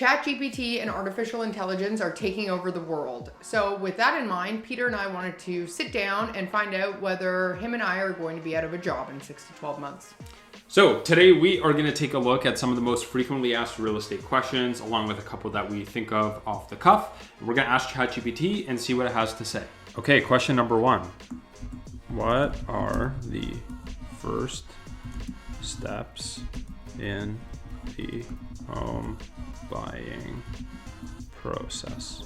ChatGPT and artificial intelligence are taking over the world. So with that in mind, Peter and I wanted to sit down and find out whether him and I are going to be out of a job in 6 to 12 months. So today we are going to take a look at some of the most frequently asked real estate questions, along with a couple that we think of off the cuff. We're going to ask ChatGPT and see what it has to say. Okay, question number 1. What are the first steps in the home buying process?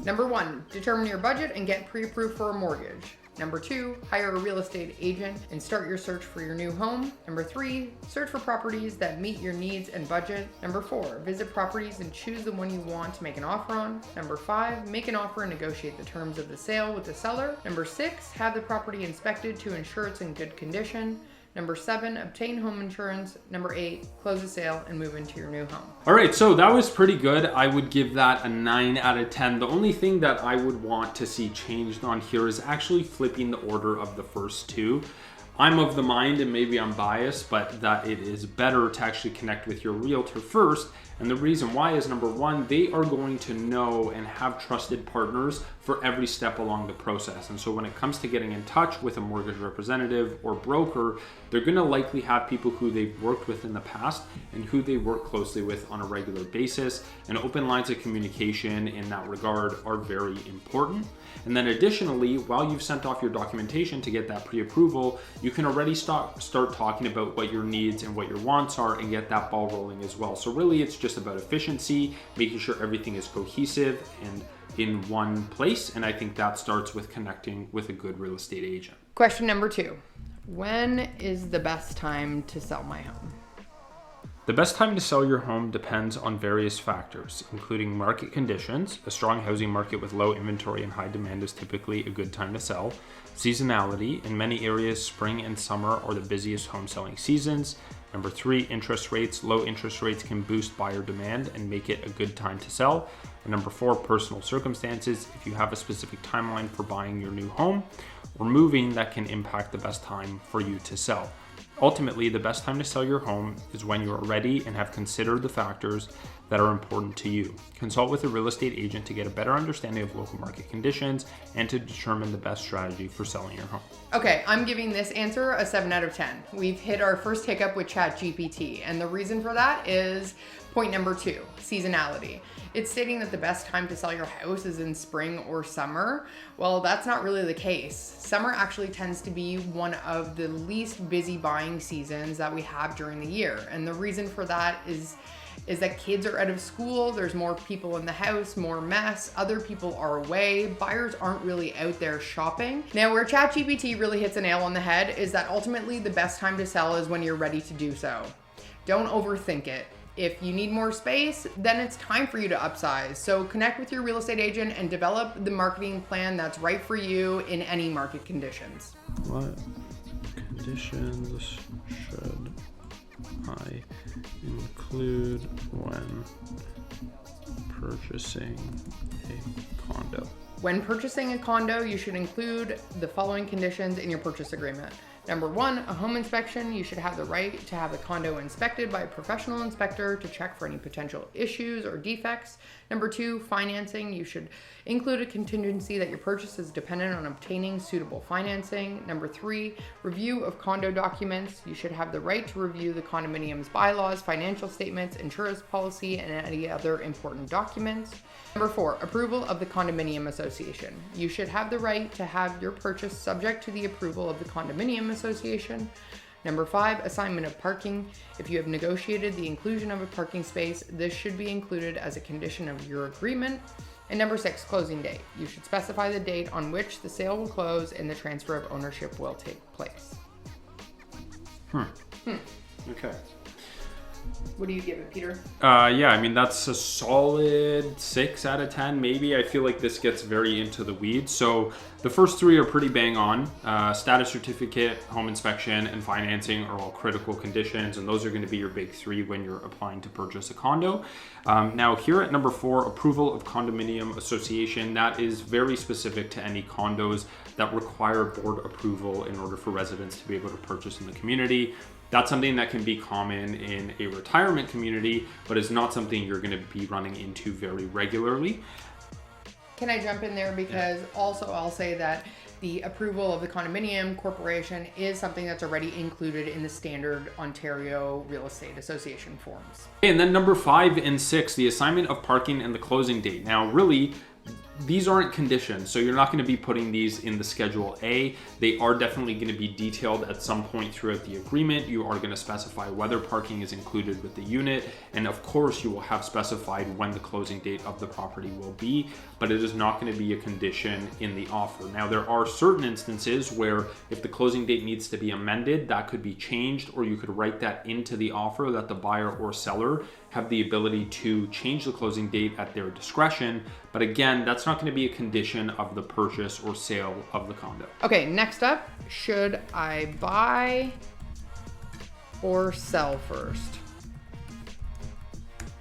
Number 1, determine your budget and get pre-approved for a mortgage. Number 2, hire a real estate agent and start your search for your new home. Number 3, search for properties that meet your needs and budget. Number 4, visit properties and choose the one you want to make an offer on. Number 5, make an offer and negotiate the terms of the sale with the seller. Number 6, have the property inspected to ensure it's in good condition. Number 7, obtain home insurance. Number 8, close the sale and move into your new home. All right, so that was pretty good. I would give that a 9 out of 10. The only thing that I would want to see changed on here is actually flipping the order of the first 2. I'm of the mind, and maybe I'm biased, but that it is better to actually connect with your realtor first. And the reason why is, number 1, they are going to know and have trusted partners for every step along the process. And so when it comes to getting in touch with a mortgage representative or broker, they're going to likely have people who they've worked with in the past and who they work closely with on a regular basis. And open lines of communication in that regard are very important. And then additionally, while you've sent off your documentation to get that pre-approval, you can already start talking about what your needs and what your wants are and get that ball rolling as well. So really it's just about efficiency, making sure everything is cohesive and in one place. And I think that starts with connecting with a good real estate agent. Question number 2, when is the best time to sell my home? The best time to sell your home depends on various factors, including market conditions. A strong housing market with low inventory and high demand is typically a good time to sell. Seasonality. In many areas, spring and summer are the busiest home selling seasons. Number 3, interest rates. Low interest rates can boost buyer demand and make it a good time to sell. And number 4, personal circumstances. If you have a specific timeline for buying your new home or moving, that can impact the best time for you to sell. Ultimately, the best time to sell your home is when you are ready and have considered the factors that are important to you. Consult with a real estate agent to get a better understanding of local market conditions and to determine the best strategy for selling your home. Okay, I'm giving this answer a 7 out of 10. We've hit our first hiccup with ChatGPT, and the reason for that is point number 2, seasonality. It's stating that the best time to sell your house is in spring or summer. Well, that's not really the case. Summer actually tends to be one of the least busy buying seasons that we have during the year. And the reason for that is that kids are out of school, there's more people in the house, more mess, other people are away, buyers aren't really out there shopping. Now, where ChatGPT really hits a nail on the head is that ultimately the best time to sell is when you're ready to do so. Don't overthink it. If you need more space, then it's time for you to upsize. So connect with your real estate agent and develop the marketing plan that's right for you in any market conditions. What conditions should I include when purchasing a condo? When purchasing a condo, you should include the following conditions in your purchase agreement. Number 1, a home inspection. You should have the right to have the condo inspected by a professional inspector to check for any potential issues or defects. Number 2, financing. You should include a contingency that your purchase is dependent on obtaining suitable financing. Number 3, review of condo documents. You should have the right to review the condominium's bylaws, financial statements, insurance policy, and any other important documents. Number 4, approval of the condominium association. You should have the right to have your purchase subject to the approval of the condominium association. Number 5, assignment of parking. If you have negotiated the inclusion of a parking space, this should be included as a condition of your agreement. And number 6, closing date. You should specify the date on which the sale will close and the transfer of ownership will take place. Okay. What do you give it, Peter? Yeah, I mean, that's a solid 6 out of 10, maybe. I feel like this gets very into the weeds. So the first 3 are pretty bang on. Status certificate, home inspection, and financing are all critical conditions, and those are going to be your big 3 when you're applying to purchase a condo. Now here at number 4, approval of condominium association. That is very specific to any condos that require board approval in order for residents to be able to purchase in the community. That's something that can be common in a retirement community, but is not something you're going to be running into very regularly. Can I jump in there? Because also I'll say that the approval of the condominium corporation is something that's already included in the standard Ontario Real Estate Association forms. And then number 5 and 6, the assignment of parking and the closing date. Now, really, these aren't conditions, so you're not going to be putting these in the Schedule A. They are definitely going to be detailed at some point throughout the agreement. You are going to specify whether parking is included with the unit, and of course you will have specified when the closing date of the property will be, but it is not going to be a condition in the offer. Now, there are certain instances where if the closing date needs to be amended, that could be changed, or you could write that into the offer that the buyer or seller have the ability to change the closing date at their discretion. But again, that's not going to be a condition of the purchase or sale of the condo. Okay, next up, should I buy or sell first?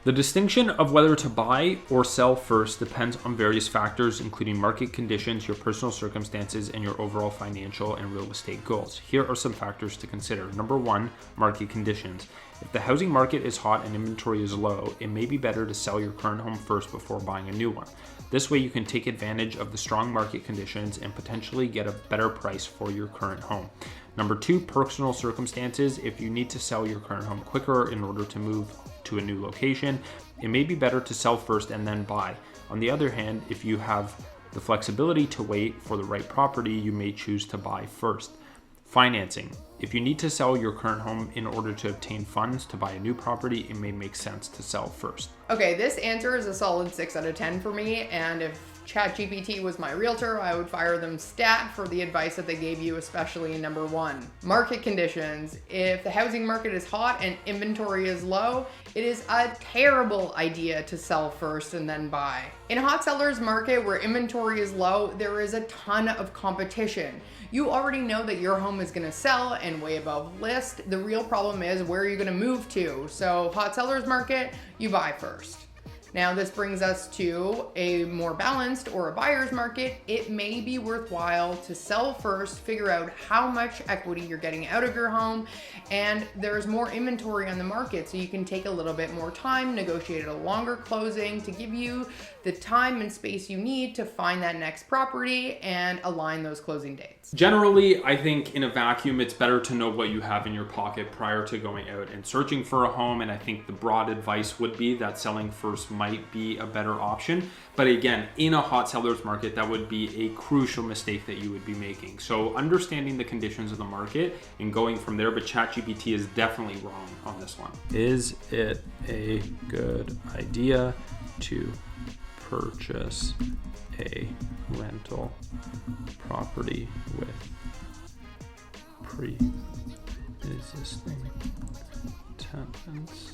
The distinction of whether to buy or sell first depends on various factors, including market conditions, your personal circumstances, and your overall financial and real estate goals. Here are some factors to consider. Number 1, market conditions. If the housing market is hot and inventory is low, it may be better to sell your current home first before buying a new one. This way you can take advantage of the strong market conditions and potentially get a better price for your current home. Number 2, personal circumstances. If you need to sell your current home quicker in order to move to a new location, it may be better to sell first and then buy. On the other hand, if you have the flexibility to wait for the right property, you may choose to buy first. Financing. If you need to sell your current home in order to obtain funds to buy a new property, it may make sense to sell first. Okay, this answer is a solid 6 out of 10 for me, and if ChatGPT was my realtor, I would fire them stat for the advice that they gave you, especially in number 1. Market conditions. If the housing market is hot and inventory is low, it is a terrible idea to sell first and then buy. In a hot seller's market where inventory is low, there is a ton of competition. You already know that your home is going to sell and way above list. The real problem is where are you going to move to? So hot seller's market, you buy first. Now this brings us to a more balanced or a buyer's market. It may be worthwhile to sell first, figure out how much equity you're getting out of your home, and there's more inventory on the market, so you can take a little bit more time, negotiate a longer closing to give you the time and space you need to find that next property and align those closing dates. Generally, I think in a vacuum, it's better to know what you have in your pocket prior to going out and searching for a home. And I think the broad advice would be that selling first might be a better option. But again, in a hot seller's market, that would be a crucial mistake that you would be making. So understanding the conditions of the market and going from there, but ChatGPT is definitely wrong on this one. Is it a good idea to purchase a rental property with pre-existing tenants?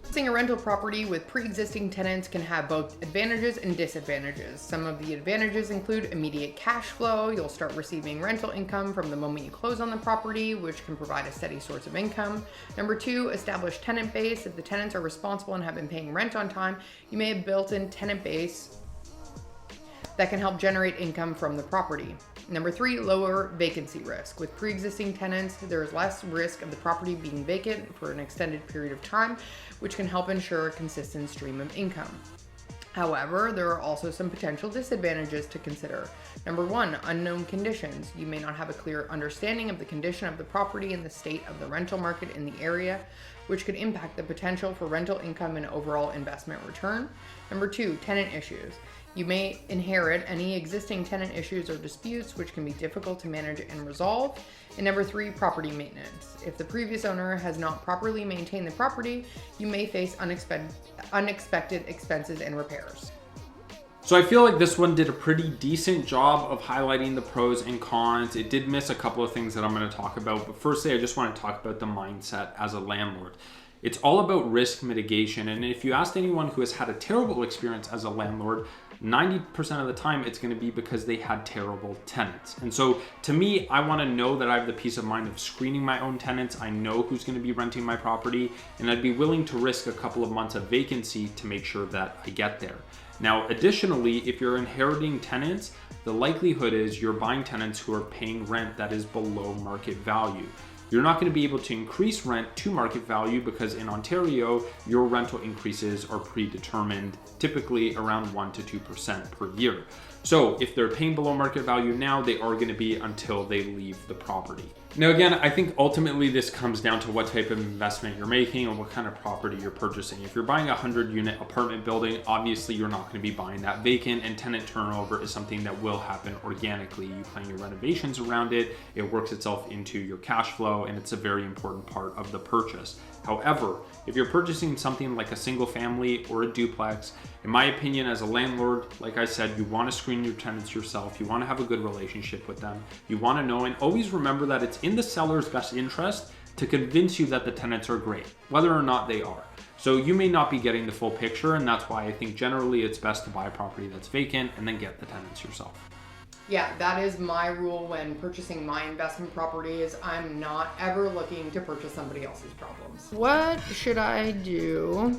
Purchasing a rental property with pre-existing tenants can have both advantages and disadvantages. Some of the advantages include immediate cash flow. You'll start receiving rental income from the moment you close on the property, which can provide a steady source of income. Number 2, established tenant base. If the tenants are responsible and have been paying rent on time, you may have built-in tenant base that can help generate income from the property. Number 3, lower vacancy risk. With pre-existing tenants, there is less risk of the property being vacant for an extended period of time, which can help ensure a consistent stream of income. However, there are also some potential disadvantages to consider. Number 1, unknown conditions. You may not have a clear understanding of the condition of the property and the state of the rental market in the area, which could impact the potential for rental income and overall investment return. Number 2, tenant issues. You may inherit any existing tenant issues or disputes, which can be difficult to manage and resolve. And number 3, property maintenance. If the previous owner has not properly maintained the property, you may face unexpected expenses and repairs. So I feel like this one did a pretty decent job of highlighting the pros and cons. It did miss a couple of things that I'm going to talk about, but firstly, I just want to talk about the mindset as a landlord. It's all about risk mitigation. And if you asked anyone who has had a terrible experience as a landlord, 90% of the time it's going to be because they had terrible tenants. And so to me, I want to know that I have the peace of mind of screening my own tenants. I know who's going to be renting my property, and I'd be willing to risk a couple of months of vacancy to make sure that I get there. Now, additionally, if you're inheriting tenants, the likelihood is you're buying tenants who are paying rent that is below market value. You're not going to be able to increase rent to market value because in Ontario, your rental increases are predetermined, typically around 1% to 2% per year. So if they're paying below market value now, they are going to be until they leave the property. Now, again, I think ultimately this comes down to what type of investment you're making and what kind of property you're purchasing. If you're buying a 100-unit apartment building, obviously you're not going to be buying that vacant, and tenant turnover is something that will happen organically. You plan your renovations around it, it works itself into your cash flow, and it's a very important part of the purchase. However, if you're purchasing something like a single family or a duplex, in my opinion, as a landlord, like I said, you want to screen your tenants yourself. You want to have a good relationship with them. You want to know, and always remember that it's in the seller's best interest to convince you that the tenants are great, whether or not they are. So you may not be getting the full picture, and that's why I think generally it's best to buy a property that's vacant and then get the tenants yourself. Yeah, that is my rule when purchasing my investment properties. I'm not ever looking to purchase somebody else's problems. What should I do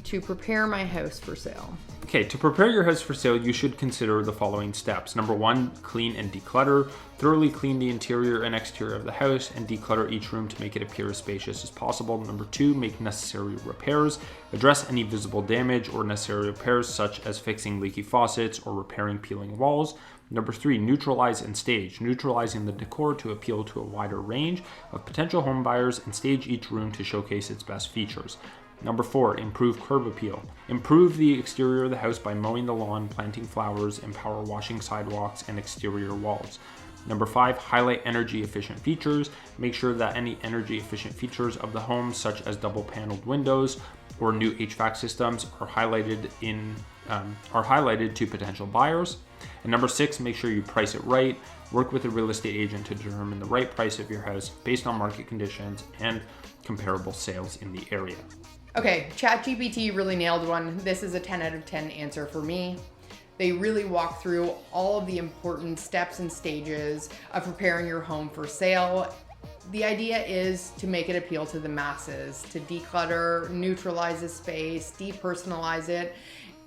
to prepare my house for sale? Okay, to prepare your house for sale, you should consider the following steps. Number one, clean and declutter. Thoroughly clean the interior and exterior of the house and declutter each room to make it appear as spacious as possible. Number two, make necessary repairs. Address any visible damage or necessary repairs, such as fixing leaky faucets or repairing peeling walls. Number three, neutralize and stage. Neutralizing the decor to appeal to a wider range of potential home buyers and stage each room to showcase its best features. Number four, improve curb appeal. Improve the exterior of the house by mowing the lawn, planting flowers, and power washing sidewalks and exterior walls. Number five, highlight energy efficient features. Make sure that any energy efficient features of the home, such as double paneled windows or new HVAC systems, are highlighted to potential buyers. And number six, make sure you price it right. Work with a real estate agent to determine the right price of your house based on market conditions and comparable sales in the area. Okay, ChatGPT really nailed one. This is a 10 out of 10 answer for me. They really walk through all of the important steps and stages of preparing your home for sale. The idea is to make it appeal to the masses, to declutter, neutralize the space, depersonalize it.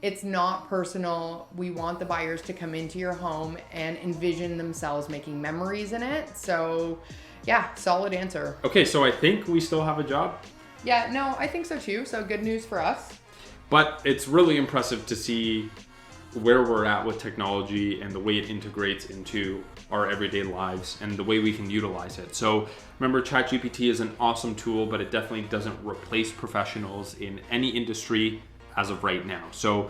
It's not personal. We want the buyers to come into your home and envision themselves making memories in it. So yeah, solid answer. Okay, so I think we still have a job. Yeah, no, I think so too. So good news for us. But it's really impressive to see where we're at with technology and the way it integrates into our everyday lives and the way we can utilize it. So remember, ChatGPT is an awesome tool, but it definitely doesn't replace professionals in any industry as of right now. So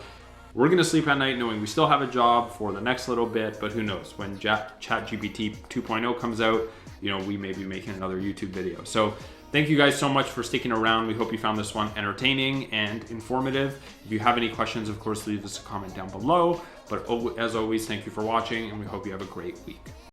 we're gonna sleep at night knowing we still have a job for the next little bit, but who knows, when ChatGPT 2.0 comes out, we may be making another YouTube video. So thank you guys so much for sticking around. We hope you found this one entertaining and informative. If you have any questions, of course, leave us a comment down below. But as always, thank you for watching, and we hope you have a great week.